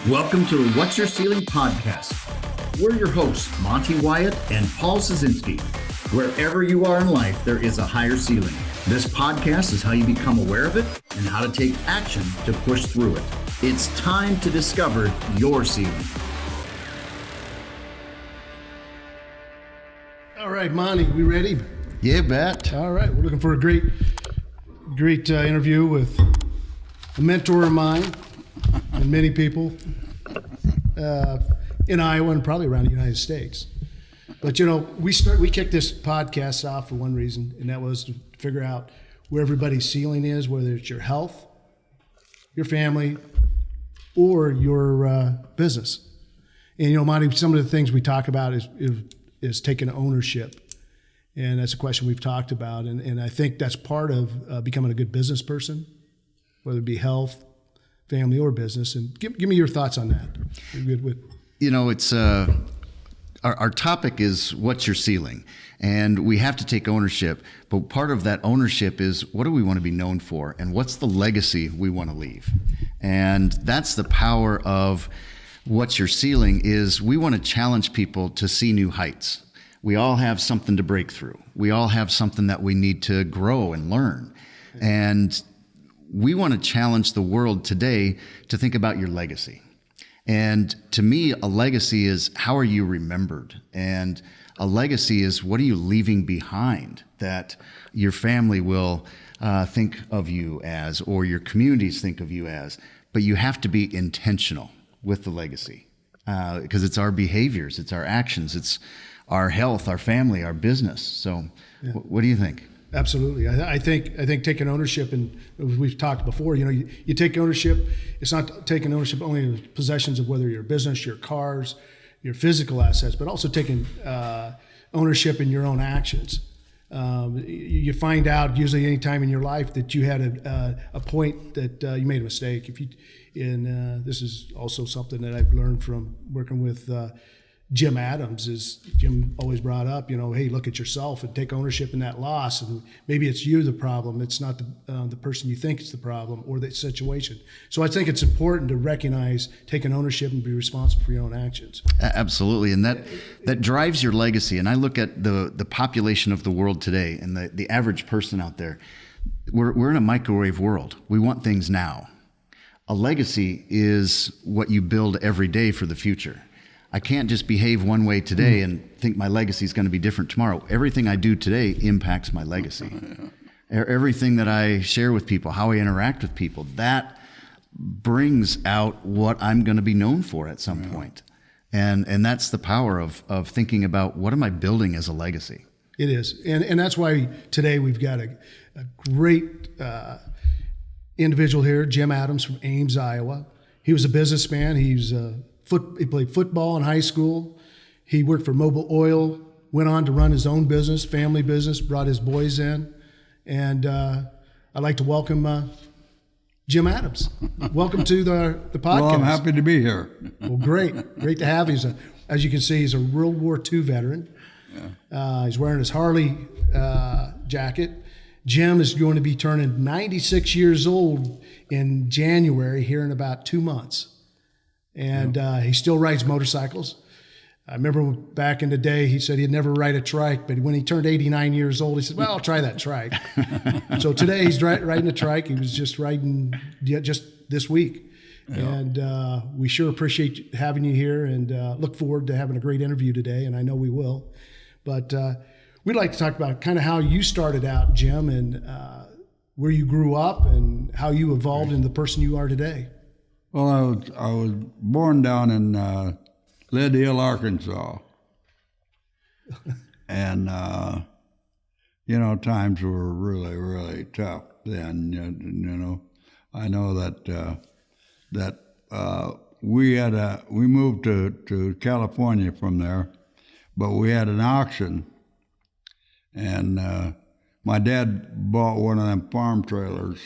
Welcome to the What's Your Ceiling podcast. We're your hosts, Monty Wyatt and Paul Szynski. Wherever you are in life, there is a higher ceiling. This podcast is how you become aware of it and how to take action to push through it. It's time to discover your ceiling. All right, Monty, we ready? Yeah, bet. All right, we're looking for a great interview with a mentor of mine and many people in Iowa and probably around the United States. But we kicked this podcast off for one reason, and that was to figure out where everybody's ceiling is, whether it's your health, your family, or your business. And Monty, some of the things we talk about is taking ownership. And that's a question we've talked about. And I think that's part of becoming a good business person, whether it be health, family, or business. And give me your thoughts on that. You're good with. It's our topic is what's your ceiling? And we have to take ownership. But part of that ownership is what do we want to be known for? And what's the legacy we want to leave? And that's the power of what's your ceiling is we want to challenge people to see new heights. We all have something to break through. We all have something that we need to grow and learn. And we want to challenge the world today to think about your legacy. And to me, a legacy is how are you remembered? And a legacy is what are you leaving behind that your family will think of you as, or your communities think of you as. But you have to be intentional with the legacy because it's our behaviors, it's our actions, it's our health, our family, our business. So what do you think? Absolutely. I think taking ownership, and we've talked before, you take ownership, it's not taking ownership only of the possessions of whether your business, your cars, your physical assets, but also taking ownership in your own actions. You find out usually any time in your life that you had a point that you made a mistake. This is also something that I've learned from working with Jim Adams. Is Jim always brought up, hey, look at yourself and take ownership in that loss. And maybe it's you the problem. It's not the person you think is the problem or the situation. So I think it's important to recognize taking ownership and be responsible for your own actions. Absolutely. And that drives your legacy. And I look at the population of the world today and the average person out there. We're in a microwave world. We want things now. A legacy is what you build every day for the future. I can't just behave one way today and think my legacy is going to be different tomorrow. Everything I do today impacts my legacy. Everything that I share with people, how I interact with people, that brings out what I'm going to be known for at some point. And that's the power of thinking about what am I building as a legacy. It is. And that's why today we've got a great individual here, Jim Adams from Ames, Iowa. He was a businessman. He played football in high school. He worked for Mobil Oil, went on to run his own business, family business, brought his boys in. And I'd like to welcome Jim Adams. Welcome to the podcast. Well, I'm happy to be here. Well, great to have you. As you can see, he's a World War II veteran. Yeah. He's wearing his Harley jacket. Jim is going to be turning 96 years old in January, here in about 2 months. And he still rides motorcycles. I remember back in the day, he said he'd never ride a trike, but when he turned 89 years old, he said, well, I'll try that trike. So today he's riding a trike. He was just riding just this week. Yeah. And we sure appreciate having you here and look forward to having a great interview today, and I know we will. But we'd like to talk about kind of how you started out, Jim, and where you grew up and how you evolved into the person you are today. Well, I was born down in Leadville, Arkansas. And, times were really, really tough then. I know that we moved to California from there, but we had an auction. And my dad bought one of them farm trailers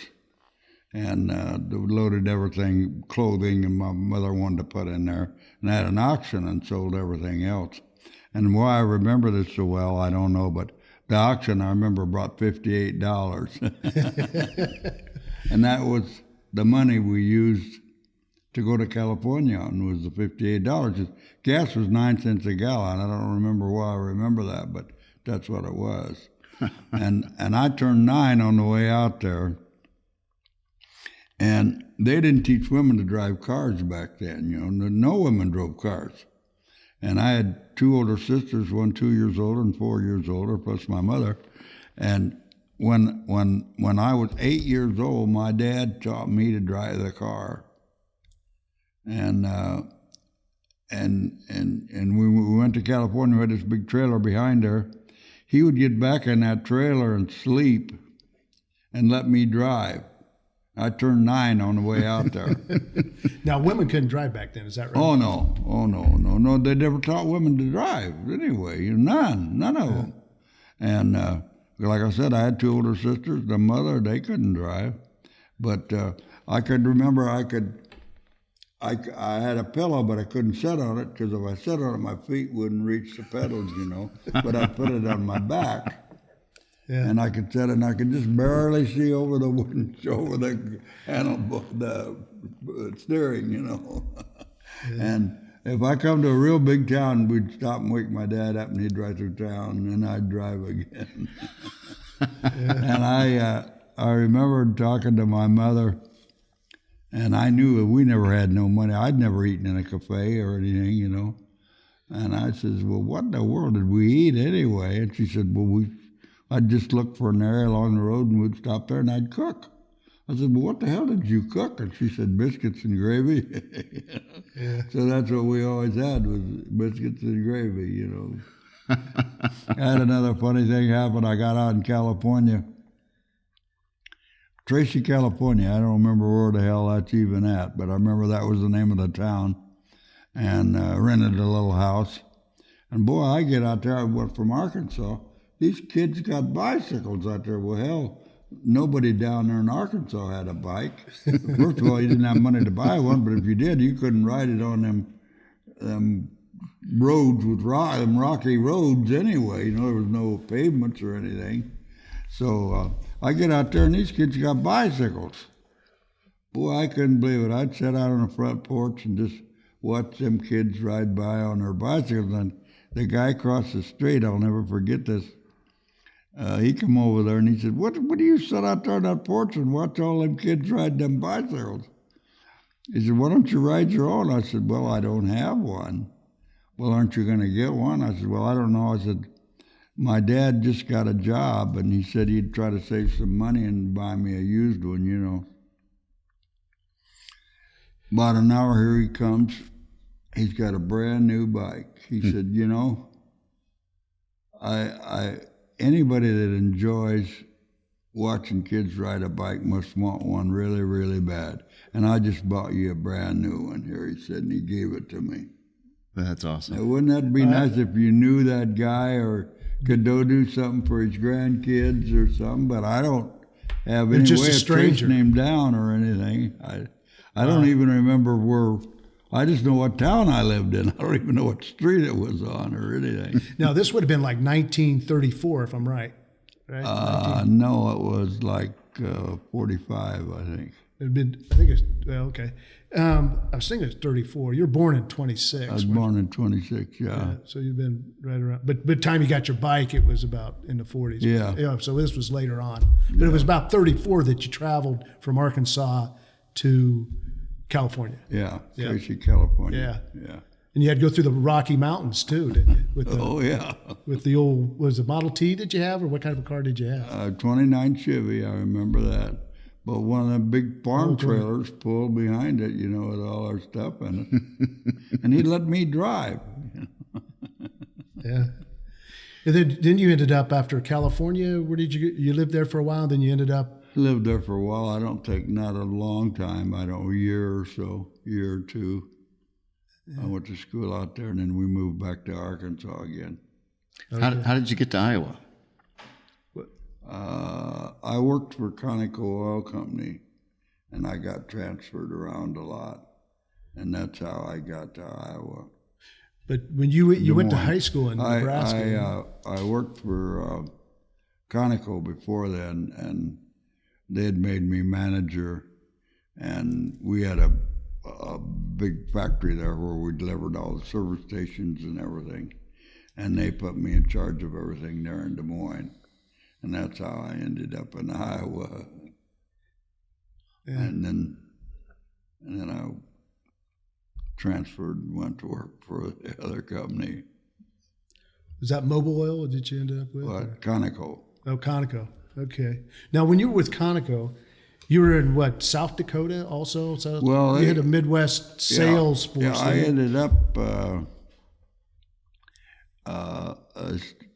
and loaded everything, clothing, and my mother wanted to put in there, and had an auction and sold everything else. And why I remember this so well, I don't know, but the auction I remember brought $58. And that was the money we used to go to California on was the $58. Gas was 9 cents a gallon. I don't remember why I remember that, but that's what it was. and I turned 9 on the way out there. And they didn't teach women to drive cars back then. No women drove cars. And I had 2 older sisters, one 2 years older and 4 years older, plus my mother. And when I was 8 years old, my dad taught me to drive the car. And we went to California. We had this big trailer behind there. He would get back in that trailer and sleep, and let me drive. I turned 9 on the way out there. Now, women couldn't drive back then, is that right? Oh no! They never taught women to drive anyway. None of them. And like I said, I had 2 older sisters. The mother, they couldn't drive, but I could remember I had a pillow, but I couldn't sit on it because if I sat on it, my feet wouldn't reach the pedals, But I put it on my back. Yeah. And I could sit and I could just barely see over the handle, the steering, Yeah. And if I come to a real big town, we'd stop and wake my dad up, and he'd drive through town, and then I'd drive again. Yeah. And I remember talking to my mother, and I knew we never had no money. I'd never eaten in a cafe or anything, And I says, well, what in the world did we eat anyway? And she said, well, I'd just look for an area along the road, and we'd stop there, and I'd cook. I said, well, what the hell did you cook? And she said, biscuits and gravy. Yeah. So that's what we always had, was biscuits and gravy, I had another funny thing happen. I got out in California. Tracy, California. I don't remember where the hell that's even at, but I remember that was the name of the town, and rented a little house. And boy, I get out there, I went from Arkansas. These kids got bicycles out there. Well, hell, nobody down there in Arkansas had a bike. First of all, you didn't have money to buy one, but if you did, you couldn't ride it on them roads with them rocky roads anyway. There was no pavements or anything. So I get out there, and these kids got bicycles. Boy, I couldn't believe it. I'd sit out on the front porch and just watch them kids ride by on their bicycles. And the guy across the street, I'll never forget this, he come over there and he said, what do you sit out there on that porch and watch all them kids ride them bicycles? He said, why don't you ride your own? I said, well, I don't have one. Well, aren't you going to get one? I said, well, I don't know. I said, my dad just got a job, and he said he'd try to save some money and buy me a used one, About an hour, here he comes. He's got a brand new bike. He said, anybody that enjoys watching kids ride a bike must want one really, really bad. And I just bought you a brand new one here, he said, and he gave it to me. That's awesome. Now, wouldn't that be nice if you knew that guy or could go do something for his grandkids or something? But I don't have any way of tracing him down or anything. I don't even remember where. I just know what town I lived in. I don't even know what street it was on or anything. Now, this would have been like 1934, if I'm right. No, it was like 45, I think. It'd been, I think it's, well, okay. I was thinking it's 34. You were born in 26. I was born in 26, yeah. So you've been right around. But by the time you got your bike, it was about in the 40s. Yeah. So this was later on. But it was about 34 that you traveled from Arkansas to California. Yeah, Tracy, California. Yeah. And you had to go through the Rocky Mountains too, didn't you? With the old, was it Model T did you have, or what kind of a car did you have? 29 Chevy, I remember that. But one of the big farm trailers pulled behind it, with all our stuff in it. And he let me drive. Yeah. And then you ended up after California, where did you lived there for a while, then you ended up? Lived there for a while. I don't think, not a long time, a year or so, year or two. Yeah. I went to school out there, and then we moved back to Arkansas again. Okay. How did you get to Iowa? I worked for Conoco Oil Company, and I got transferred around a lot, and that's how I got to Iowa. But when you went to high school in Nebraska, I worked for Conoco before then, and they had made me manager, and we had a big factory there where we delivered all the service stations and everything. And they put me in charge of everything there in Des Moines. And that's how I ended up in Iowa. Yeah. And then I transferred and went to work for the other company. Was that Mobil Oil that you ended up with? But Conoco. Oh, Conoco. Okay. Now, when you were with Conoco, you were in what, South Dakota also? So Well, you had a Midwest sales force. Yeah, I there. ended up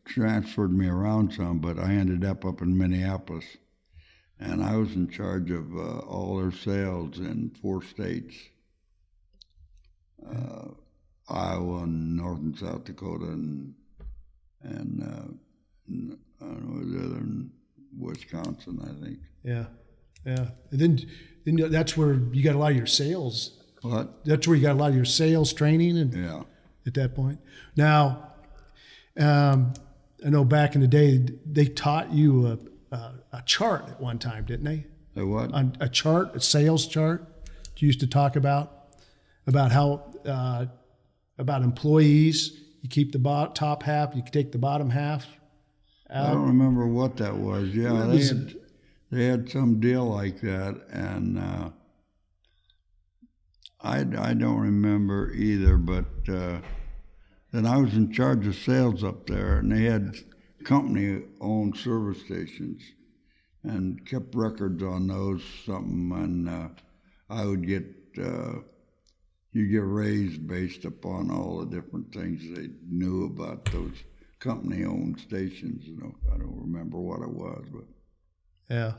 transferred me around some, but I ended up in Minneapolis, and I was in charge of all their sales in 4 states: Iowa, and North and South Dakota, and I don't know the other, in Wisconsin, I think. Yeah. Yeah. And then that's where you got a lot of your sales. What? That's where you got a lot of your sales training and Yeah. at that point. Now, I know back in the day, they taught you a chart at one time, didn't they? A what? A chart, a sales chart. You used to talk about how about employees. You keep the top half, you take the bottom half I out. don't remember what that was. Yeah, What they was they had some deal like that, and I don't remember either. But then I was in charge of sales up there, and they had company-owned service stations, and kept records on those. And I would get you get raised based upon all the different things they knew about those company-owned stations. I don't remember what it was, but. Yeah.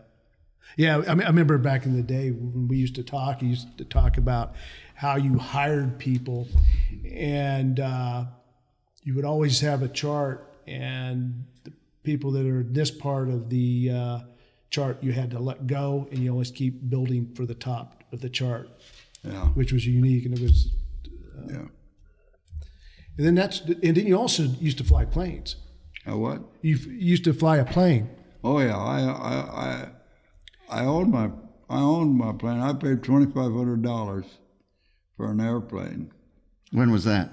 Yeah, I remember back in the day when we used to talk about how you hired people, and you would always have a chart, and the people that are this part of the chart you had to let go, and you always keep building for the top of the chart, Yeah. which was unique, and it was. Yeah. And then you also used to fly planes. What? You used to fly a plane. Oh yeah, I owned my plane. I paid $2,500 for an airplane. When was that?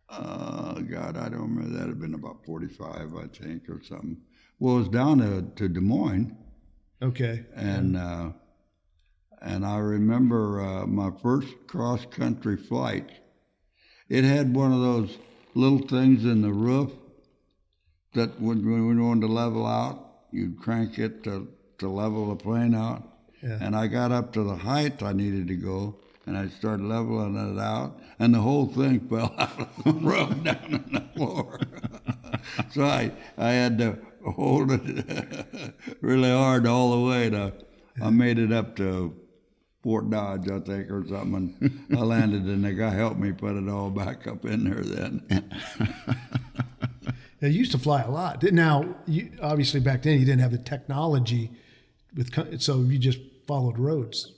God, I don't remember. That had been about 45, I think, or something. Well, it was down to Des Moines, Okay. and I remember my first cross country flight. It had one of those little things in the roof that when we wanted to level out, you'd crank it to level the plane out. Yeah. And I got up to the height I needed to go, and I started leveling it out, and the whole thing fell out of the roof down on the floor. So I had to hold it really hard all the way. I made it up to Fort Dodge, I think, or something, and I landed, and the guy helped me put it all back up in there then. Yeah, you used to fly a lot. Now, obviously back then you didn't have the technology, so you just followed roads.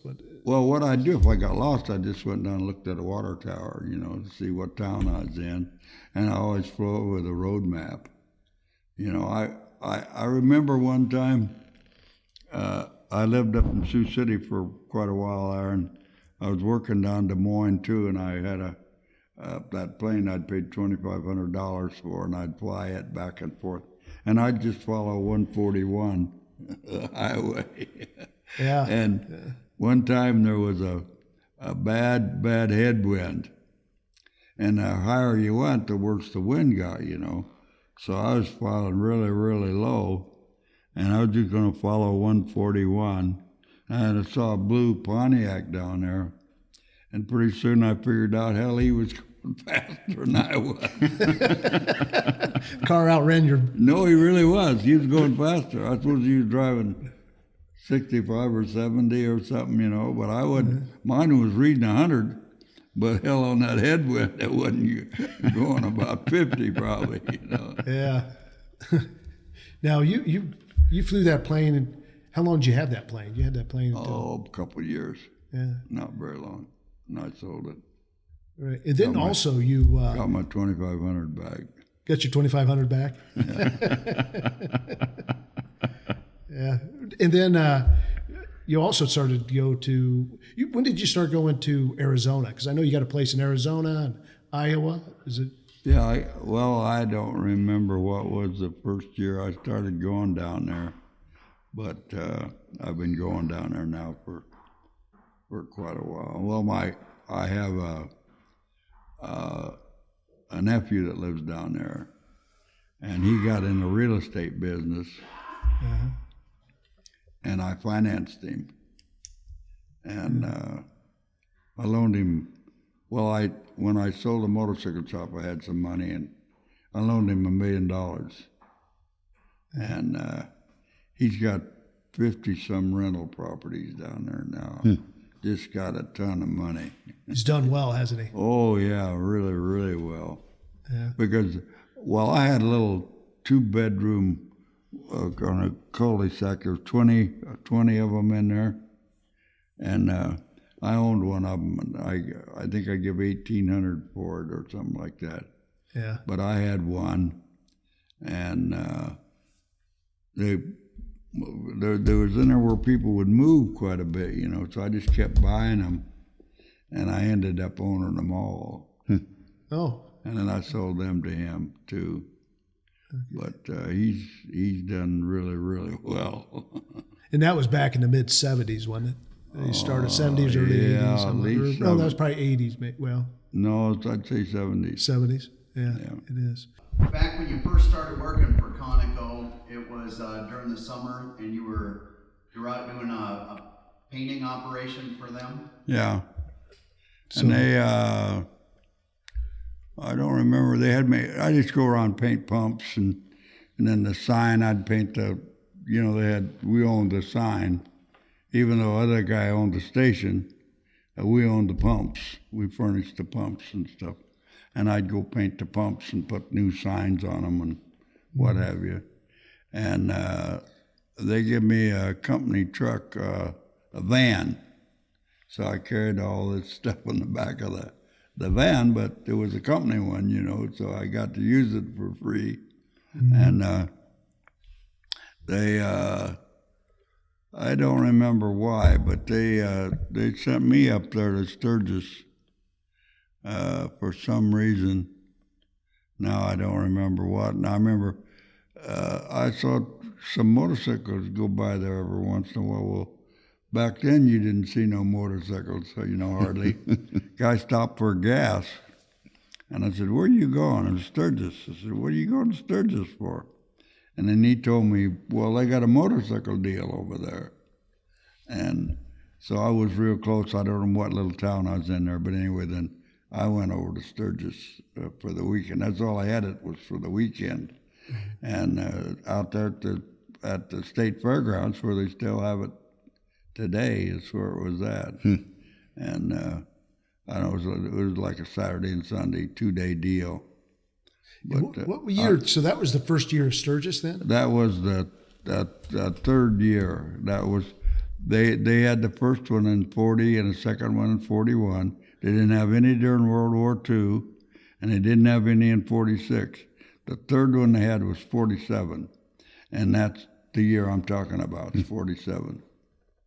Well, what I'd do if I got lost, I just went down and looked at a water tower, to see what town I was in, and I always flew with a road map. I remember one time I lived up in Sioux City for quite a while there, and I was working down Des Moines too, and I had that plane I'd paid $2,500 for, and I'd fly it back and forth, and I'd just follow 141 highway. Yeah. And one time there was a bad headwind, and the higher you went, the worse the wind got, So I was flying really, really low, and I was just going to follow 141, and I saw a blue Pontiac down there. And pretty soon I figured out, hell, he was going faster than I was. Car outran your... No, he really was. He was going faster. I suppose he was driving 65 or 70 or something, but I wouldn't. Mine was reading 100, but hell, on that headwind, it wasn't going about 50 probably, Yeah. Now, you flew that plane, and how long did you have that plane? You had that plane until... Oh, a couple of years. Yeah. Not very long. And I sold it. Right. And then also you... got my $2,500 back. Got your $2,500 back? Yeah. And then you also started to go to. When did you start going to Arizona? Because I know you got a place in Arizona and Iowa. Is it? Yeah, I don't remember what was the first year I started going down there, but I've been going down there now for quite a while. Well, I have a nephew that lives down there, and he got in the real estate business, and I financed him, and I loaned him. Well, when I sold the motorcycle shop, I had some money, and I loaned him $1 million, and he's got 50-some rental properties down there now. Just got a ton of money. He's done well, hasn't he? Oh yeah, really, really well. Yeah. Because, well, I had a little 2-bedroom on a cul-de-sac. There's 20 of them in there, and I owned one of them, and I think I give $1,800 for it or something like that. Yeah. But I had one, and there was in there where people would move quite a bit, so I just kept buying them, and I ended up owning them all. Oh. And then I sold them to him too. But he's done really, really well. And that was back in the mid-'70s, wasn't it? He started 70s, early 80s. at least No, that was probably 80s. Well, no, I'd say 70s. 70s. Yeah, it is. Back when you first started working for Conoco, it was during the summer, and you were out doing a painting operation for them? Yeah. And they, I don't remember, they had me, I just go around paint pumps, and then the sign, I'd paint we owned the sign. Even though other guy owned the station, we owned the pumps. We furnished the pumps and stuff. And I'd go paint the pumps and put new signs on them and what have you. And they give me a company truck, a van. So I carried all this stuff in the back of the van, but it was a company one, so I got to use it for free. And they, I don't remember why, but they sent me up there to Sturgis for some reason. Now I don't remember what. And I remember I saw some motorcycles go by there every once in a while. Well, back then you didn't see no motorcycles, so hardly. Guy stopped for gas, and I said, "Where are you going?" "I'm to Sturgis." I said, "What are you going to Sturgis for?" And then he told me, "Well, they got a motorcycle deal over there." And so I was real close. I don't know what little town I was in there, but anyway, then I went over to Sturgis for the weekend. That's all I had. It was for the weekend. And out there at the state fairgrounds, where they still have it today, is where it was at. And I know it was like a Saturday and Sunday 2-day deal. But, what year? So that was the first year of Sturgis then? That was the third year. That was they had the first one in 40 and the second one in 41. They didn't have any during World War II, and they didn't have any in 46. The third one they had was 47, and that's the year I'm talking about. It's 47.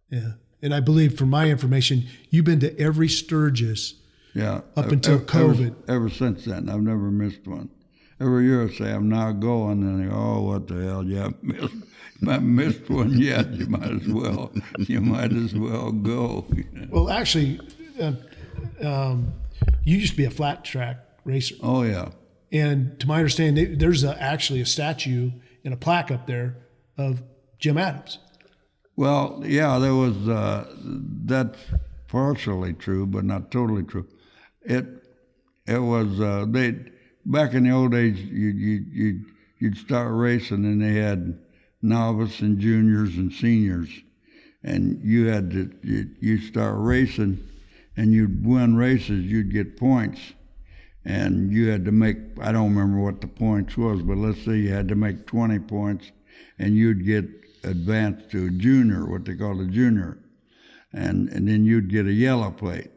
Yeah, and I believe, from my information, you've been to every Sturgis. Yeah, up until COVID. Ever since then, I've never missed one. Every year I say, I'm not going, and they go, "Oh, what the hell, you haven't missed one yet. You might as well go." Well, actually, you used to be a flat track racer. Oh, yeah. And to my understanding, there's actually a statue and a plaque up there of Jim Adams. Well, yeah, there was, that's partially true, but not totally true. It was, back in the old days, you'd start racing, and they had novice and juniors and seniors, and you'd start racing, and you'd win races, you'd get points, and you had to make, I don't remember what the points was, but let's say you had to make 20 points, and you'd get advanced to a junior, what they call a junior, and then you'd get a yellow plate,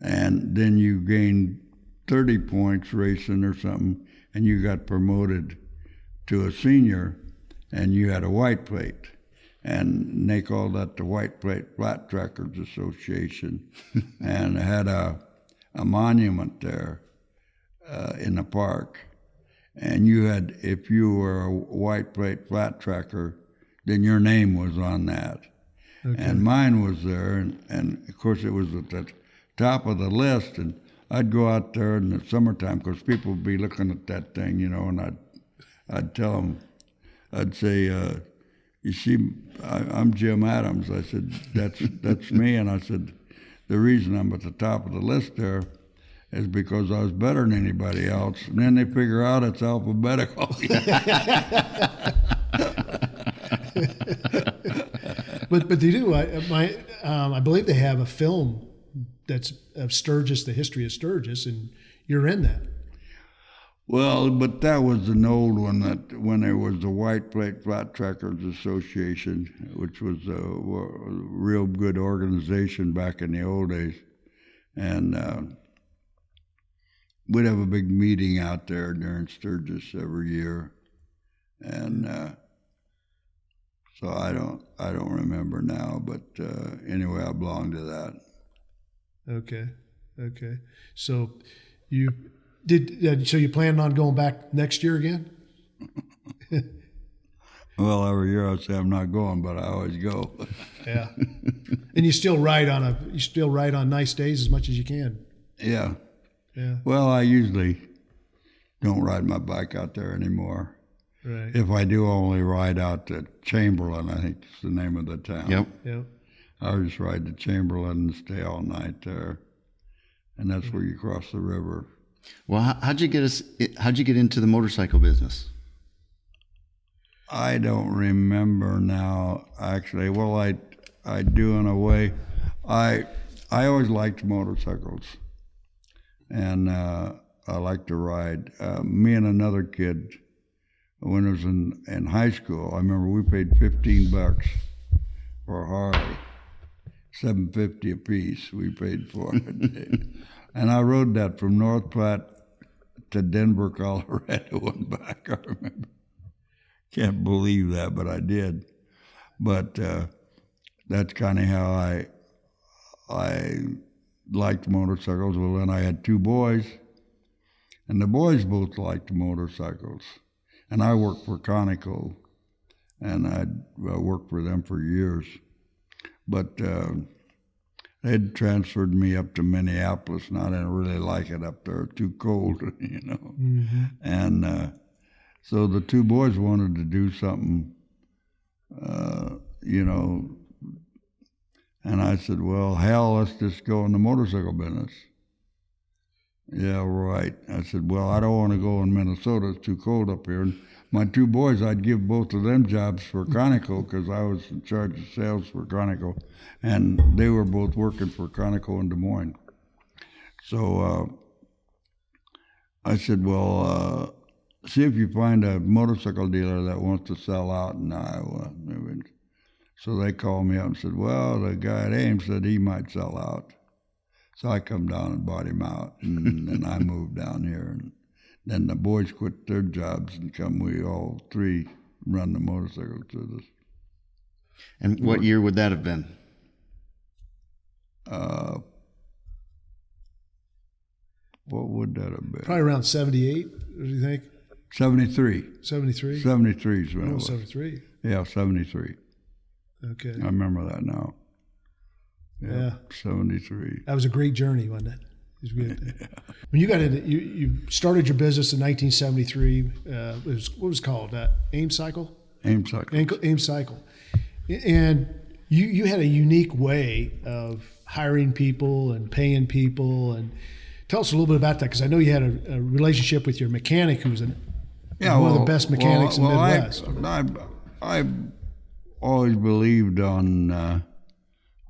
and then you gained 30 points racing or something, and you got promoted to a senior, and you had a white plate. and they called that the White Plate Flat Trackers Association, and had a monument there in the park. And you had, if you were a White Plate Flat Tracker, then your name was on that. Okay. And mine was there, and of course it was at the top of the list, and I'd go out there in the summertime because people would be looking at that thing, you know, and I'd tell them, I'd say, you see, I'm Jim Adams. I said, that's me. And I said, the reason I'm at the top of the list there is because I was better than anybody else. And then they figure out it's alphabetical. But they do. I believe they have a film that's of Sturgis, the history of Sturgis, and you're in that. Well, but that was an old one, that when there was the White Plate Flat Trackers Association, which was a real good organization back in the old days. And we'd have a big meeting out there during Sturgis every year. And so I don't remember now, but anyway, I belong to that. Okay. So you plan on going back next year again? Well, every year I say I'm not going, but I always go. Yeah. And you still ride on nice days as much as you can. Yeah. Yeah. Well, I usually don't ride my bike out there anymore. Right. If I do, I only ride out to Chamberlain, I think is the name of the town. Yep. I just ride to Chamberlain and stay all night there, and that's where you cross the river. Well, how'd you get into the motorcycle business? I don't remember now, actually. Well, I do in a way. I always liked motorcycles, and I like to ride. Me and another kid, when I was in high school, I remember we paid $15 for a Harley, $7.50 a piece we paid for it. And I rode that from North Platte to Denver, Colorado, and back, I remember. Can't believe that, but I did. But that's kind of how I liked motorcycles. Well, then I had two boys, and the boys both liked motorcycles. And I worked for Conoco, and I worked for them for years. But they'd transferred me up to Minneapolis, and I didn't really like it up there, too cold, you know. Mm-hmm. And so the two boys wanted to do something, you know, and I said, well, hell, let's just go in the motorcycle business. Yeah, right. I said, well, I don't want to go in Minnesota. It's too cold up here. And my two boys, I'd give both of them jobs for Conoco because I was in charge of sales for Conoco. And they were both working for Conoco in Des Moines. So I said, well, see if you find a motorcycle dealer that wants to sell out in Iowa. So they called me up and said, well, the guy at Ames said he might sell out. So I come down and bought him out, and then I moved down here. And then the boys quit their jobs and we all three run the motorcycle business. And what year would that have been? What would that have been? Probably around 78, what do you think? 73. 73? 73 is when it was. 73. Yeah, 73. Okay. I remember that now. Yeah. 73. That was a great journey, wasn't it? It was good. Yeah. When you got into, you started your business in 1973. What was it called? Ames Cycle? Ames Cycle. Ames Cycle. And you had a unique way of hiring people and paying people. And tell us a little bit about that, because I know you had a relationship with your mechanic, who was one of the best mechanics in the Midwest. I always believed on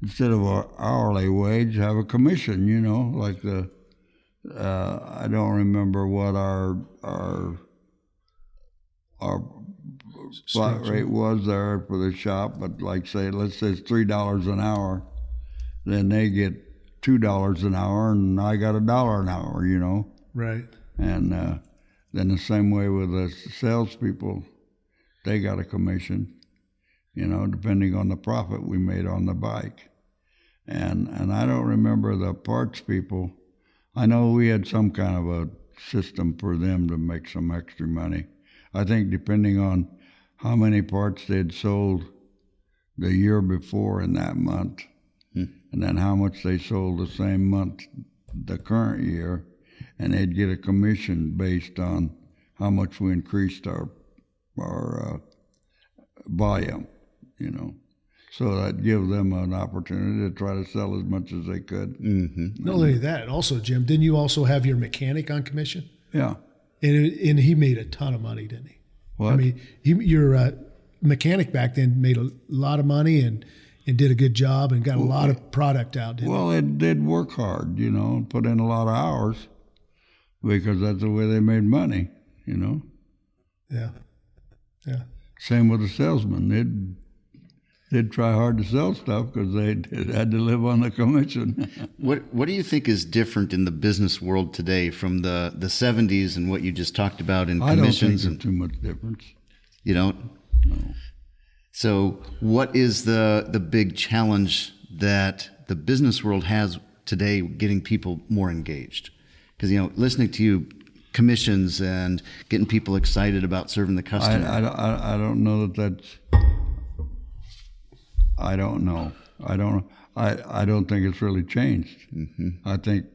instead of an hourly wage, have a commission. You know, like I don't remember what our flat rate was there for the shop, but let's say it's $3 an hour, then they get $2 an hour, and I got $1 an hour. You know, right? And then the same way with the salespeople, they got a commission. depending on the profit we made on the bike. And I don't remember the parts people. I know we had some kind of a system for them to make some extra money. I think depending on how many parts they'd sold the year before in that month, and then how much they sold the same month the current year, and they'd get a commission based on how much we increased our volume, So that'd give them an opportunity to try to sell as much as they could. Mm-hmm. Not only that, also, Jim, didn't you also have your mechanic on commission? Yeah. And he made a ton of money, didn't he? What? I mean, your mechanic back then made a lot of money and did a good job and got a lot of product out, didn't he? Well, it did work hard, and put in a lot of hours because that's the way they made money, Yeah. Yeah. Same with the salesman. They'd try hard to sell stuff because they had to live on the commission. What do you think is different in the business world today from the 70s and what you just talked about in commissions? I don't think there's too much difference. You don't? No. So what is the big challenge that the business world has today getting people more engaged? Because, listening to you, commissions and getting people excited about serving the customer. I don't know that's... I don't know. I don't think it's really changed. Mm-hmm. I think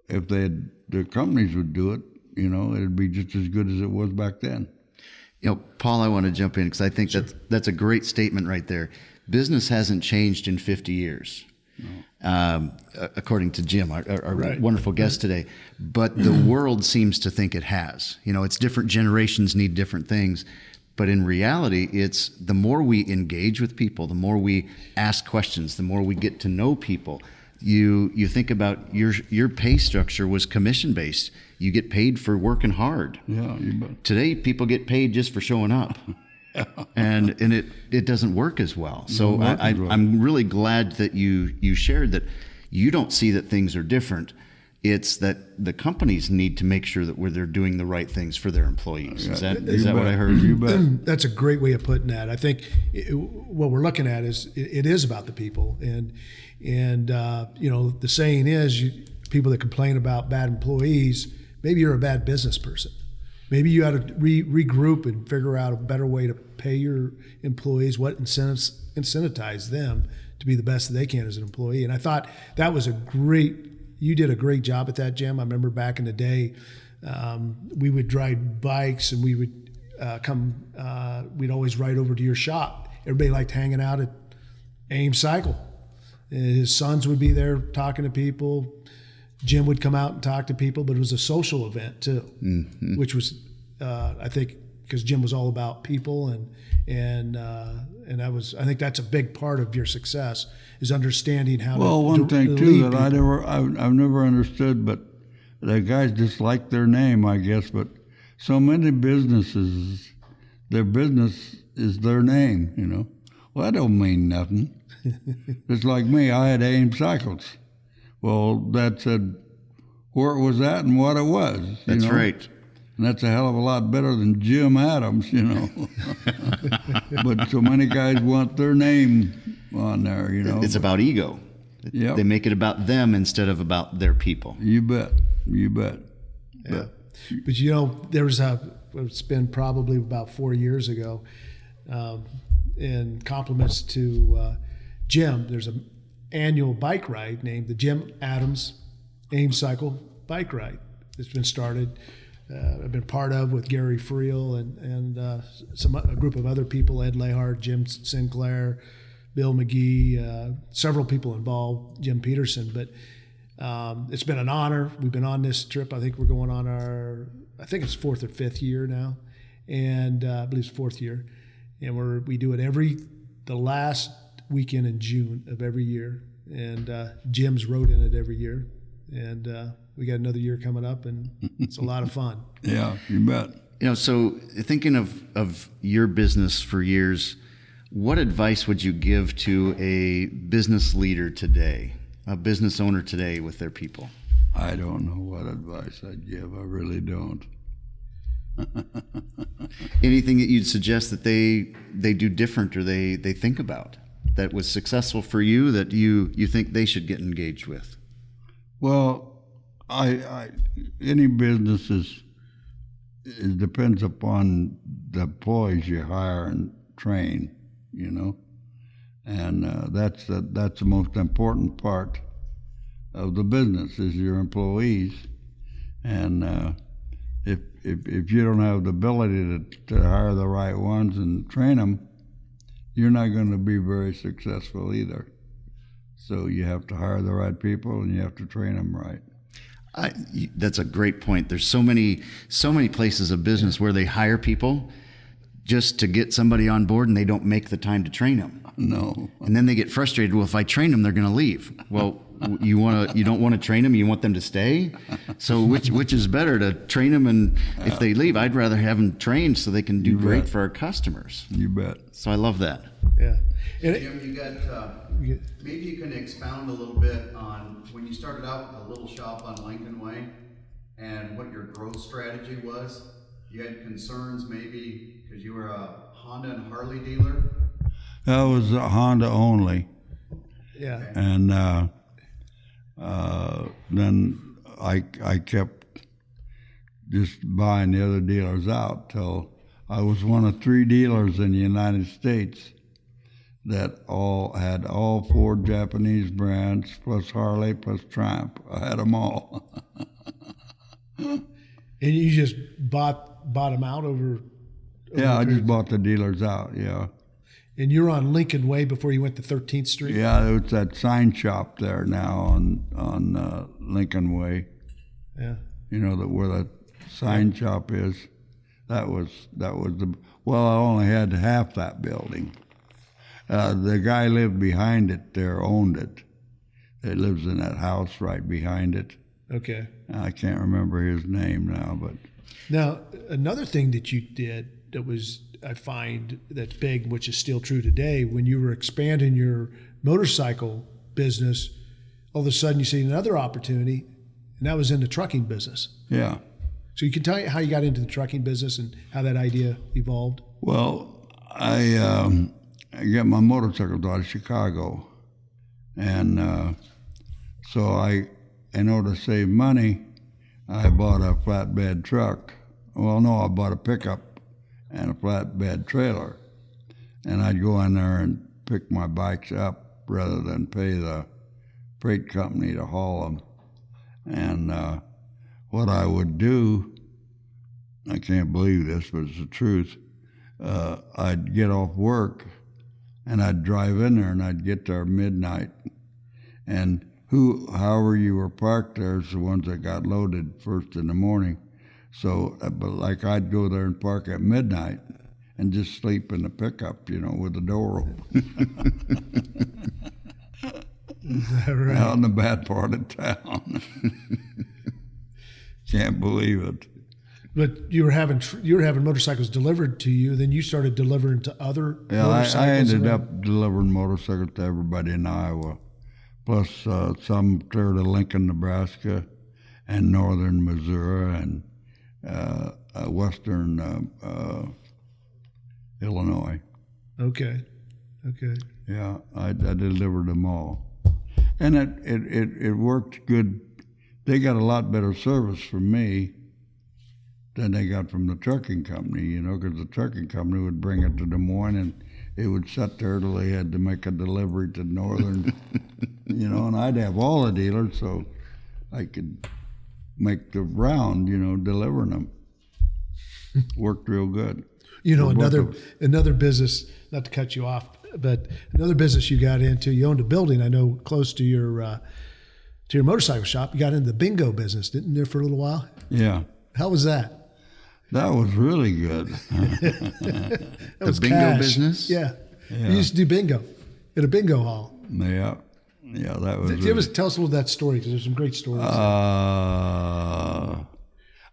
if the companies would do it, it'd be just as good as it was back then. Paul, I want to jump in because I think that's a great statement right there. Business hasn't changed in 50 years, according to Jim, our right. wonderful guest today. But the world seems to think it has. It's different generations need different things. But in reality, it's the more we engage with people, the more we ask questions, the more we get to know people. You think about your pay structure was commission based. You get paid for working hard. Yeah, you bet. Today, people get paid just for showing up, and it doesn't work as well. So I'm really glad that you shared that. You don't see that things are different. It's that the companies need to make sure that they're doing the right things for their employees. Is that what I heard? You bet. That's a great way of putting that. I think what we're looking at is it is about the people, and the saying is, people that complain about bad employees, maybe you're a bad business person. Maybe you ought to regroup and figure out a better way to pay your employees, what incentivize them to be the best that they can as an employee. And I thought that was you did a great job at that, Jim. I remember back in the day, we would ride bikes and we would we'd always ride over to your shop. Everybody liked hanging out at Ames Cycle. His sons would be there talking to people. Jim would come out and talk to people, but it was a social event too, which was, I think, because Jim was all about people and I think that's a big part of your success is understanding how. Well, one thing too that I've never understood, but the guys just like their name, I guess. But so many businesses, their business is their name. Well, that don't mean nothing. It's like me. I had Ames Cycles. Well, that said where it was at and what it was. That's right. And that's a hell of a lot better than Jim Adams, But so many guys want their name on there, It's about ego. Yep. They make it about them instead of about their people. You bet. Yeah. But there was it's been probably about 4 years ago, in compliments to Jim, there's an annual bike ride named the Jim Adams Ames Cycle Bike Ride. It's been started. I've been part of with Gary Friel and a group of other people, Ed Lahart, Jim Sinclair, Bill McGee, several people involved, Jim Peterson. But it's been an honor. We've been on this trip. I think we're going on I think it's 4th or 5th year now, and I believe it's 4th year. And we do it the last weekend in June of every year, and Jim's rode in it every year, and we got another year coming up, and it's a lot of fun. Yeah, you bet. So thinking of your business for years, what advice would you give to a business leader today, a business owner today with their people? I don't know what advice I'd give. I really don't. Anything that you'd suggest that they do different or they think about that was successful for you that you think they should get engaged with? Well, I any business it depends upon the employees you hire and train, you know, and that's the most important part of the business is your employees, and if you don't have the ability to hire the right ones and train them, you're not going to be very successful either. So you have to hire the right people and you have to train them right. That's a great point. There's so many places of business where they hire people just to get somebody on board and they don't make the time to train them. No. And then they get frustrated. Well, if I train them, they're going to leave. Well, you don't want to train them. You want them to stay. So which is better, to train them, and if they leave, I'd rather have them trained so they can do great for our customers. You bet. So I love that. Yeah. Jim, you got maybe you can expound a little bit on when you started out a little shop on Lincoln Way and what your growth strategy was. You had concerns maybe because you were a Honda and Harley dealer. That was Honda only. Yeah. And then I kept just buying the other dealers out till I was one of 3 dealers in the United States that had all 4 Japanese brands plus Harley plus Triumph. I had them all. And you just bought them out over Yeah, I just bought the dealers out, yeah. And you're on Lincoln Way before you went to 13th Street? Yeah, it's that sign shop there now on Lincoln Way. Yeah. You know, where the sign shop is. That was well, I only had half that building. The guy lived behind it there, owned it. He lives in that house right behind it. Okay. I can't remember his name now, but. Now, another thing that you did that was, I find that's big, which is still true today, when you were expanding your motorcycle business, all of a sudden you see another opportunity, and that was in the trucking business. Yeah. So you can tell you how you got into the trucking business and how that idea evolved? Well, I got my motorcycles out of Chicago, and so in order to save money, I bought a flatbed truck. Well, no, I bought a pickup and a flatbed trailer, and I'd go in there and pick my bikes up rather than pay the freight company to haul them. And what I would do, I can't believe this, but it's the truth, I'd get off work and I'd drive in there and I'd get there midnight. And however you were parked there is the ones that got loaded first in the morning. So, but like I'd go there and park at midnight and just sleep in the pickup, you know, with the door open. Is that right? Out in the bad part of town. Can't believe it. But you were having motorcycles delivered to you, then you started delivering to other motorcycles? I ended up delivering motorcycles to everybody in Iowa, plus some clear to Lincoln, Nebraska, and northern Missouri, and western Illinois. Okay. Yeah, I delivered them all. And it worked good. They got a lot better service from me than they got from the trucking company, you know, because the trucking company would bring it to Des Moines and it would sit there till they had to make a delivery to northern, you know, and I'd have all the dealers so I could make the round, you know, delivering them. Worked real good. You know, another business, not to cut you off, but another business you got into, you owned a building, I know, close to your motorcycle shop. You got into the bingo business, didn't you, for a little while? Yeah. How was that? That was really good. That was bingo cash. business? Yeah. You used to do bingo at a bingo hall. Yeah, that was. Tell us a little of that story, because there's some great stories. I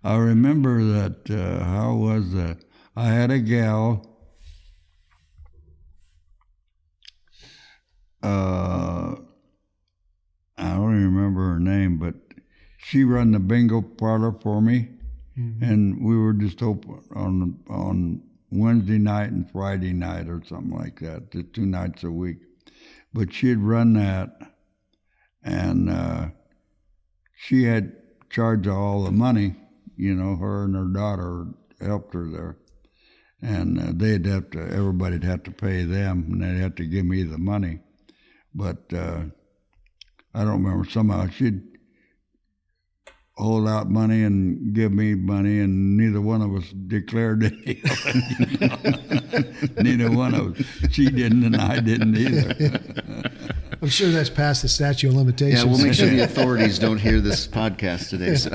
remember that. How was that? I had a gal. I don't even remember her name, but she run the bingo parlor for me, and we were just open on Wednesday night and Friday night or something like that, just 2 nights a week. But she'd run that, and she had charge of all the money. Her and her daughter helped her there, and everybody'd have to pay them, and they'd have to give me the money. But I don't remember, somehow she'd hold out money and give me money, and neither one of us declared any of it. Neither one of us. She didn't, and I didn't either. I'm sure that's past the statute of limitations. Yeah, we'll make sure the authorities don't hear this podcast today. So.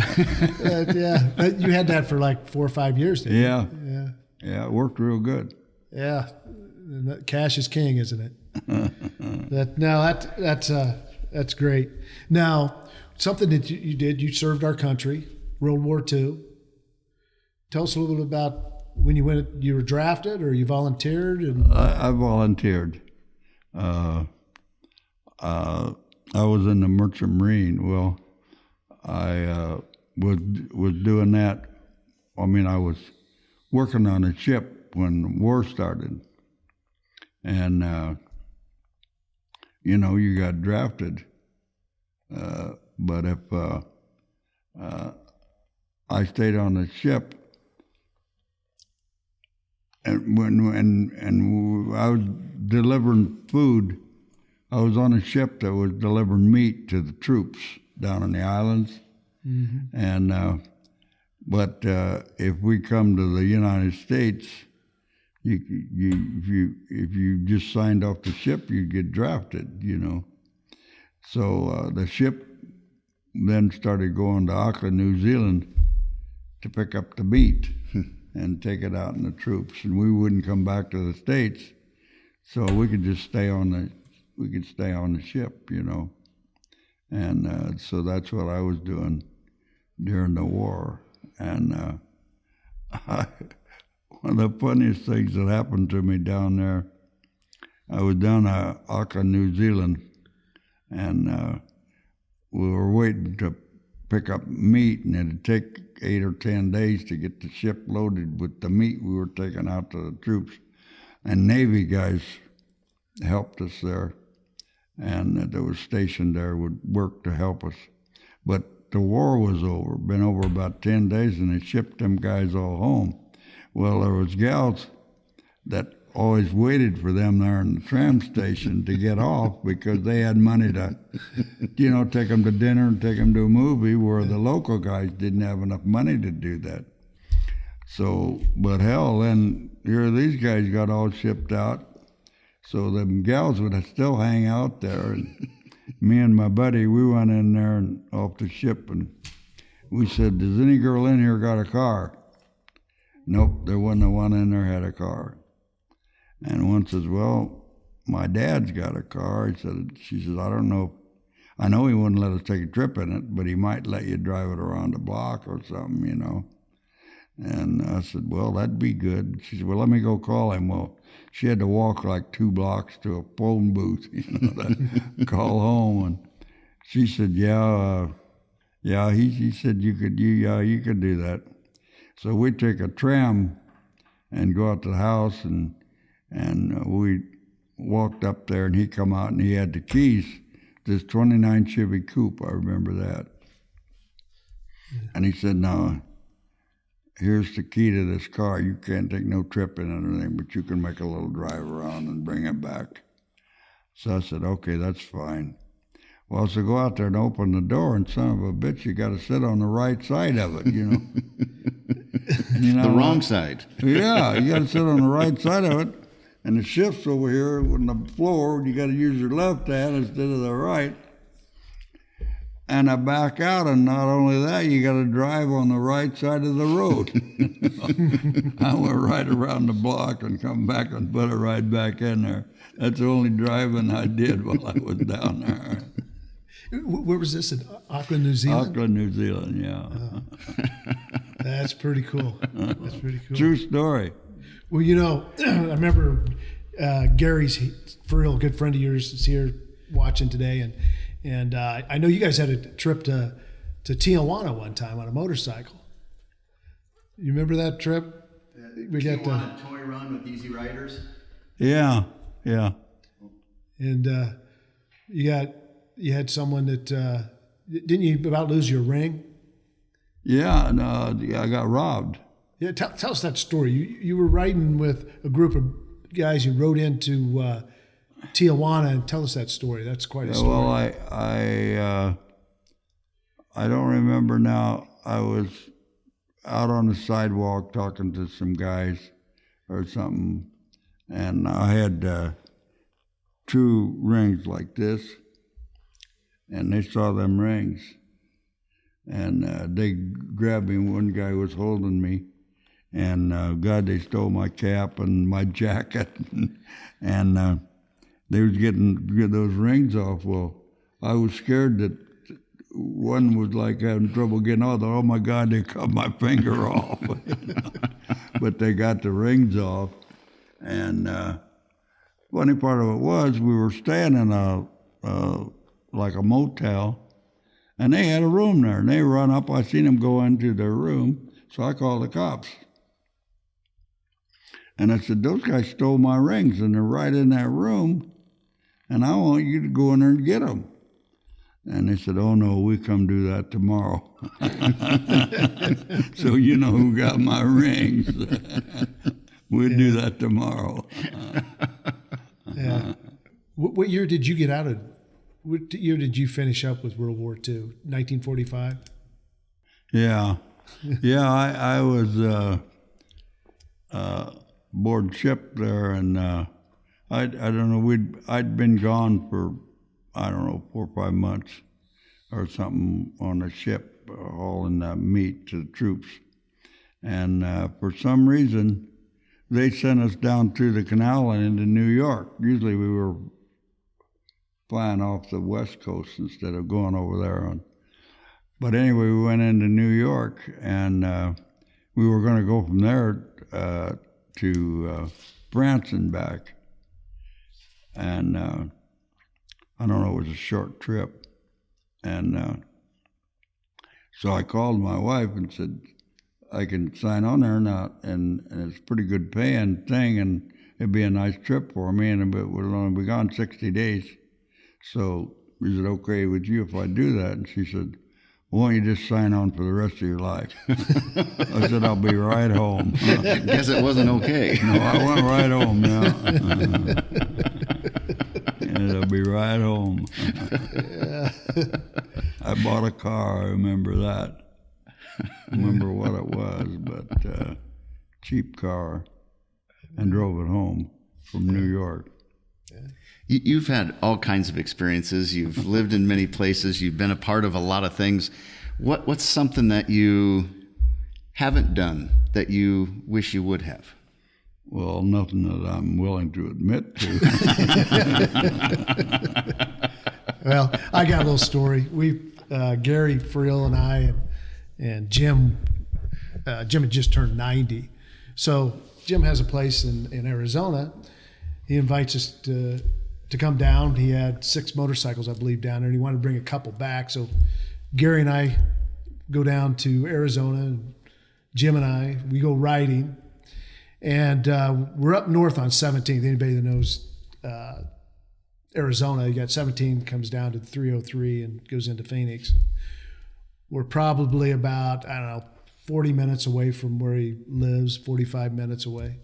Yeah, you had that for like 4 or 5 years, didn't you? Yeah, it worked real good. Yeah, cash is king, isn't it? That's great. Now, something that you did, you served our country, World War II. Tell us a little bit about when you went. You were drafted, or you volunteered? I volunteered. I was in the Merchant Marine. Well, I was doing that. I mean, I was working on a ship when the war started, and you got drafted. But if I stayed on the ship, and when I was delivering food, I was on a ship that was delivering meat to the troops down on the islands, and but if we come to the United States, if you just signed off the ship, you'd get drafted, So the ship then started going to Auckland, New Zealand, to pick up the meat and take it out in the troops, and we wouldn't come back to the States, so we could just stay on the ship, and so that's what I was doing during the war. And one of the funniest things that happened to me down there, I was down at Auckland, New Zealand, and we were waiting to pick up meat, and it'd take 8 or 10 days to get the ship loaded with the meat we were taking out to the troops. And Navy guys helped us there, and that was stationed there would work to help us. But the war was over, been over about 10 days, and they shipped them guys all home. Well, there was gals that always waited for them there in the tram station to get off because they had money to, take them to dinner and take them to a movie, where the local guys didn't have enough money to do that. So, but hell, then here these guys got all shipped out. So them gals would still hang out there. And me and my buddy, we went in there and off the ship, and we said, "Does any girl in here got a car?" Nope, there wasn't one in there had a car. And one says, "Well, my dad's got a car." She says, "I don't know. I know he wouldn't let us take a trip in it, but he might let you drive it around the block or something, And I said, "Well, that'd be good." She said, "Well, let me go call him." Well, she had to walk like 2 blocks to a phone booth, to call home. And she said, "Yeah, he said you could do that." So we take a tram and go out to the house, and we walked up there, and he come out, and he had the keys to this 29 Chevy Coupe. I remember that. And he said, "Now, here's the key to this car. You can't take no trip in it or anything, but you can make a little drive around and bring it back." So I said, "Okay, that's fine." Well, so go out there and open the door, and son of a bitch, you got to sit on the right side of it, The wrong side. Yeah, you got to sit on the right side of it, and the shift's over here on the floor. You got to use your left hand instead of the right. And I back out, and not only that, you got to drive on the right side of the road. I went right around the block and come back and put it right back in there. That's the only driving I did while I was down there. Where was this, in Auckland, New Zealand? Auckland, New Zealand, yeah. That's pretty cool. That's pretty cool. True story. Well, I remember Gary's a real good friend of yours is here watching today, and I know you guys had a trip to Tijuana one time on a motorcycle. You remember that trip? We got Tijuana toy run with Easy Riders. Yeah. and you had someone that didn't you about lose your ring? Yeah, and I got robbed. Yeah, tell us that story. You were riding with a group of guys. You rode into Tijuana, and tell us that story. That's quite a story. Well, I don't remember now. I was out on the sidewalk talking to some guys or something, and I had 2 rings like this, and they saw them rings, and they grabbed me. One guy was holding me, and God, they stole my cap and my jacket, and they was getting those rings off. Well, I was scared that one was like having trouble getting off. Oh my God, they cut my finger off. But they got the rings off. And funny part of it was we were staying in a motel, and they had a room there. And they run up. I seen them go into their room, so I called the cops. And I said, those guys stole my rings, and they're right in that room, and I want you to go in there and get them. And they said, oh, no, we come do that tomorrow. So you know who got my rings. We'll do that tomorrow. Yeah. What year did you get out of? What year did you finish up with World War II? 1945? Yeah. I was aboard ship there, and I don't know, I'd been gone for, 4 or 5 months or something on a ship hauling meat to the troops. And for some reason, they sent us down through the canal and into New York. Usually we were flying off the West Coast instead of going over there. But anyway, we went into New York, and we were going to go from there to France and back. And I don't know, it was a short trip. And so I called my wife and said, I can sign on there or not, and it's a pretty good paying thing, and it'd be a nice trip for me, and it would only be gone 60 days. So is it okay with you if I do that? And she said, why don't you just sign on for the rest of your life? I said, I'll be right home. Guess it wasn't okay. No, I went right home now. And I'll be right home. I bought a car, I remember that. I remember what it was, but cheap car, and drove it home from New York. You've had all kinds of experiences. You've lived in many places. You've been a part of a lot of things. What's something that you haven't done that you wish you would have? Well, nothing that I'm willing to admit to. Well, I got a little story. Gary Friel and I and Jim had just turned 90. So Jim has a place in Arizona. He invites us to come down. He had 6 motorcycles, I believe, down there, and he wanted to bring a couple back. So Gary and I go down to Arizona, and Jim and I, we go riding. And we're up north on 17th. Anybody that knows Arizona, you got 17, comes down to 303 and goes into Phoenix. We're probably about, 40 minutes away from where he lives, 45 minutes away.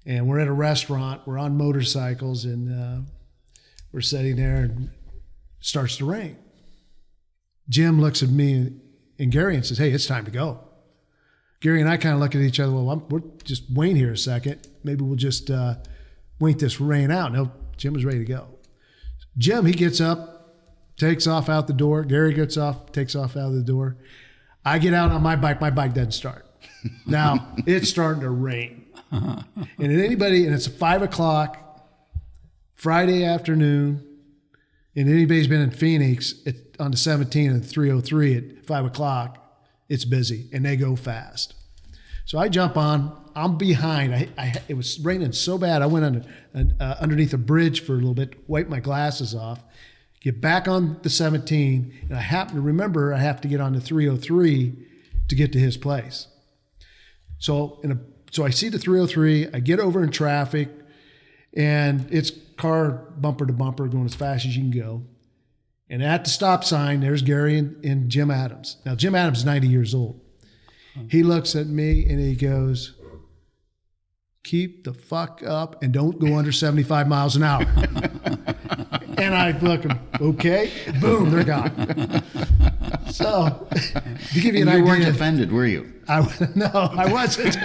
And we're at a restaurant. We're on motorcycles, and we're sitting there, and it starts to rain. Jim looks at me and Gary and says, hey, it's time to go. Gary and I kind of look at each other. Well, we're just waiting here a second. Maybe we'll just wait this rain out. No, Jim was ready to go. Jim, he gets up, takes off out the door. Gary gets off, takes off out of the door. I get out on my bike. My bike doesn't start. Now, it's starting to rain. And it's 5 o'clock Friday afternoon, and anybody's been in Phoenix on the 17 and 303 at 5 o'clock, it's busy, and they go fast. So I jump on. I'm behind. It was raining so bad, I went underneath a bridge for a little bit, wiped my glasses off, get back on the 17, and I happen to remember I have to get on the 303 to get to his place. So so I see the 303. I get over in traffic, and it's car bumper to bumper going as fast as you can go. And at the stop sign, there's Gary and Jim Adams. Now, Jim Adams is 90 years old. He looks at me and he goes, "Keep the fuck up and don't go under 75 miles an hour." And I look, okay, boom, they're gone. So, to give you an idea. You weren't offended, were you? No, I wasn't.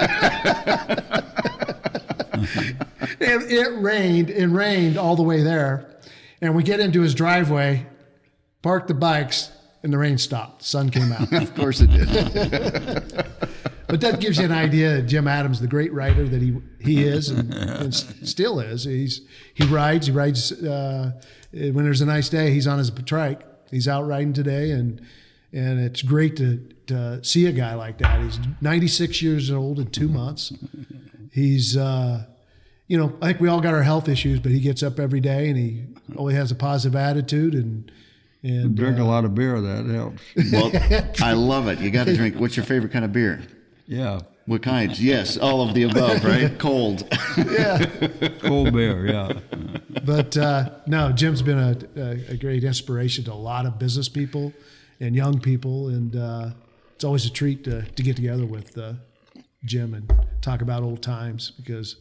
It rained and rained all the way there. And we get into his driveway, parked the bikes, and the rain stopped. The sun came out. Of course it did. But that gives you an idea of Jim Adams, the great writer that he is and still is. He rides when there's a nice day, he's on his trike. He's out riding today, and it's great to see a guy like that. He's 96 years old in 2 months. He's, I think we all got our health issues, but he gets up every day and he always has a positive attitude and drink a lot of beer. That helps. Well, I love it. You got to drink. What's your favorite kind of beer? Yeah. What kinds? Yes, all of the above, right? Cold. Yeah. Cold beer, yeah. But no, Jim's been a great inspiration to a lot of business people and young people, and it's always a treat to get together with Jim and talk about old times, because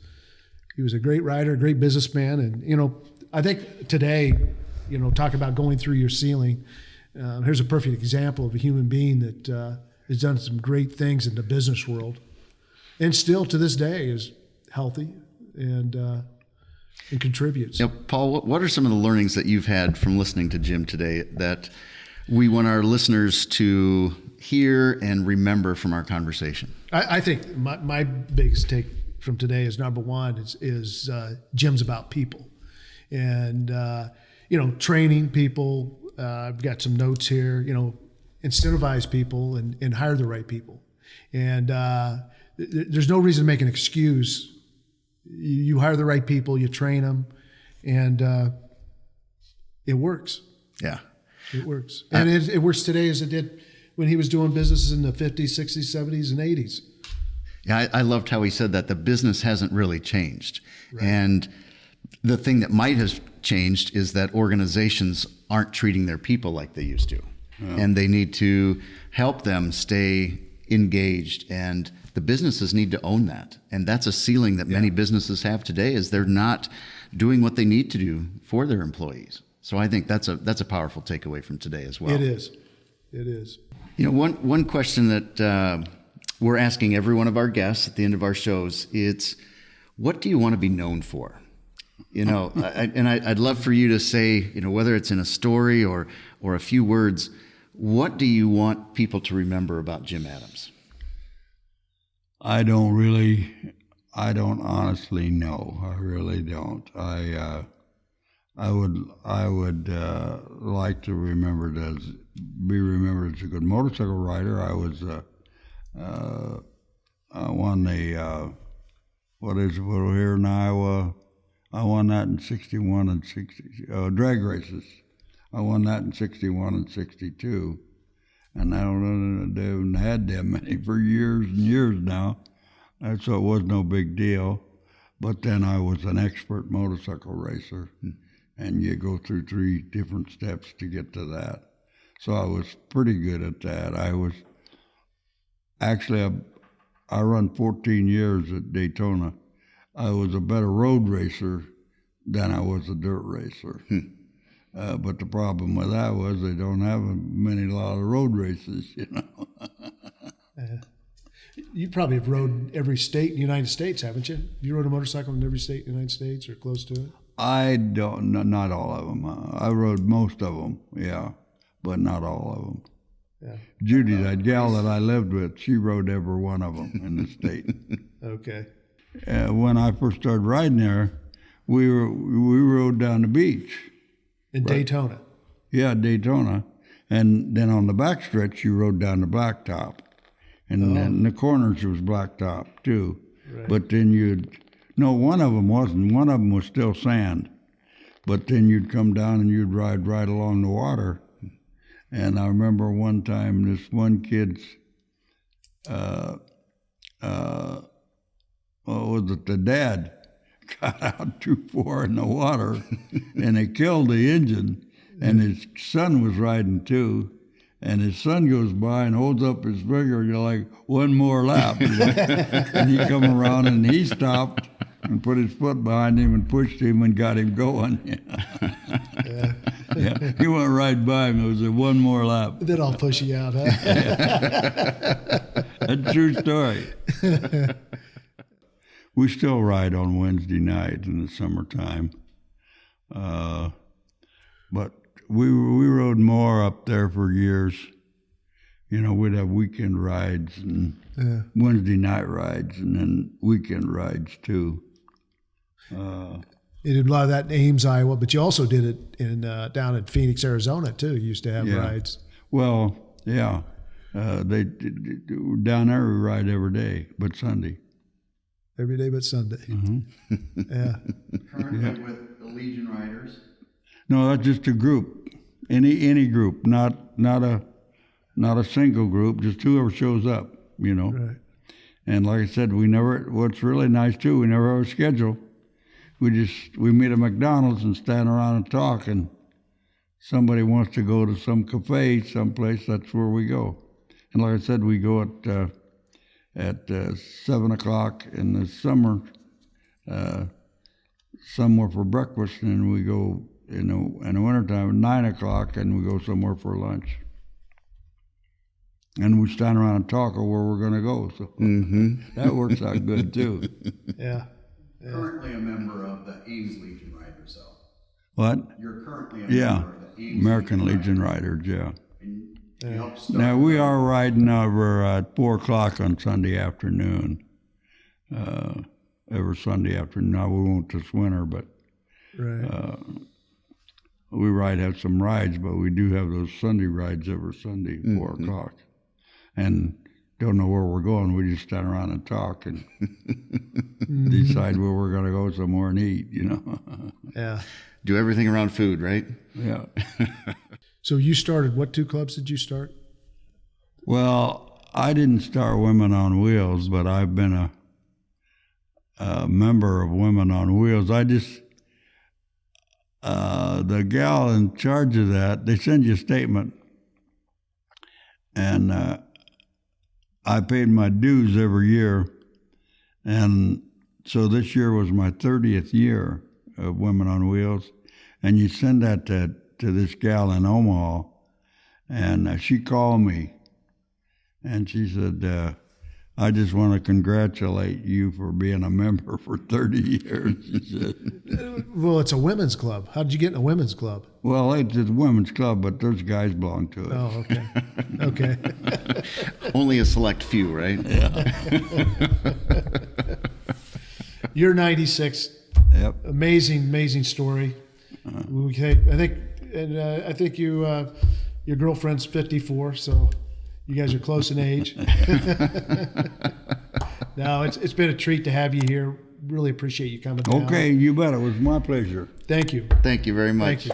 he was a great writer, a great businessman, and I think today, talk about going through your ceiling. Here's a perfect example of a human being that has done some great things in the business world, and still to this day is healthy and contributes. Paul, what are some of the learnings that you've had from listening to Jim today that we want our listeners to hear and remember from our conversation? I think my biggest take from today is, number one, is Jim's about people, and training people. I've got some notes here. Incentivize people and hire the right people. And there's no reason to make an excuse. You hire the right people, you train them, and it works. Yeah. It works. And it works today as it did when he was doing businesses in the 50s, 60s, 70s, and 80s. Yeah, I loved how he said that the business hasn't really changed. Right. And the thing that might have changed is that organizations aren't treating their people like they used to. Yeah. And they need to help them stay engaged, and the businesses need to own that. And that's a ceiling that many businesses have today, is they're not doing what they need to do for their employees. So I think that's a powerful takeaway from today as well. It is. One question that we're asking every one of our guests at the end of our shows, it's, what do you want to be known for? I'd love for you to say, whether it's in a story or a few words, what do you want people to remember about Jim Adams? I don't honestly know. I really don't. I would like to be remembered as a good motorcycle rider. I was I won the here in Iowa. I won that in 61 and 60 drag races. I won that in 61 and 62, and I haven't had them many for years and years now, so it was no big deal. But then I was an expert motorcycle racer, and you go through 3 different steps to get to that. So I was pretty good at that. I was actually, I run 14 years at Daytona. I was a better road racer than I was a dirt racer. But the problem with that was they don't have a lot of road races, You probably have rode every state in the United States, haven't you? You rode a motorcycle in every state in the United States or close to it? I don't, not all of them. I rode most of them, yeah, but not all of them. Yeah. Judy, that gal that I lived with, she rode every one of them in the state. Okay. When I first started riding there, we rode down the beach. In Daytona? Yeah, Daytona. And then on the backstretch, you rode down the blacktop. And then in the corners, it was blacktop, too. Right. But then one of them wasn't. One of them was still sand. But then you'd come down and you'd ride right along the water. And I remember one time this one kid's was it the dad got out too far in the water, and they killed the engine, and his son was riding too. And his son goes by and holds up his finger, you're like, one more lap. And he come around and he stopped and put his foot behind him and pushed him and got him going. Yeah. He went right by him. It was a one more lap. Then I'll push you out, huh? That's a true story. We still ride on Wednesday night in the summertime. But we rode more up there for years. You know, we'd have weekend rides and Wednesday night rides and then weekend rides too. You did a lot of that in Ames, Iowa, but you also did it in down in Phoenix, Arizona too. You used to have rides. Well, yeah. Down there we ride every day, but Sunday. Every day but Sunday. Mm-hmm. Yeah. Currently with the Legion Riders? No, that's just a group. Any group, not a single group, just whoever shows up, you know. Right. And like I said, what's really nice too, we never have a schedule. We meet at McDonald's and stand around and talk, and somebody wants to go to some cafe someplace, that's where we go. And like I said, we go at 7 o'clock in the summer, somewhere for breakfast, and we go in the wintertime at 9 o'clock, and we go somewhere for lunch. And we stand around and talk of where we're going to go. So that works out good too. Yeah. Currently a member of the Ames Legion Riders, though. What? You're currently a member of the Ames American Legion Riders, yeah. And you helped start Now, we are riding over at 4 o'clock on Sunday afternoon. Every Sunday afternoon. Now, we won't this winter, but Right. we have some rides, but we do have those Sunday rides every Sunday, 4 o'clock. And don't know where we're going. We just stand around and talk and decide where we're going to go somewhere and eat, you know. Yeah. do everything around food, right? Yeah. So you started, what 2 clubs did you start? Well, I didn't start Women on Wheels, but I've been a member of Women on Wheels. The gal in charge of that, they send you a statement, and I paid my dues every year, and so this year was my 30th year of Women on Wheels, and you send that to this gal in Omaha, and she called me, and she said, I just want to congratulate you for being a member for 30 years, she said. Well, it's a women's club. How did you get in a women's club? Well, it's a women's club, but those guys belong to it. Oh, okay. Okay. Only a select few, right? You're 96. Yep. Amazing story. I think your girlfriend's 54, so you guys are close in age. No, it's been a treat to have you here. Really appreciate you coming down. Okay, you bet. It was my pleasure. Thank you. Thank you very much. Thank you.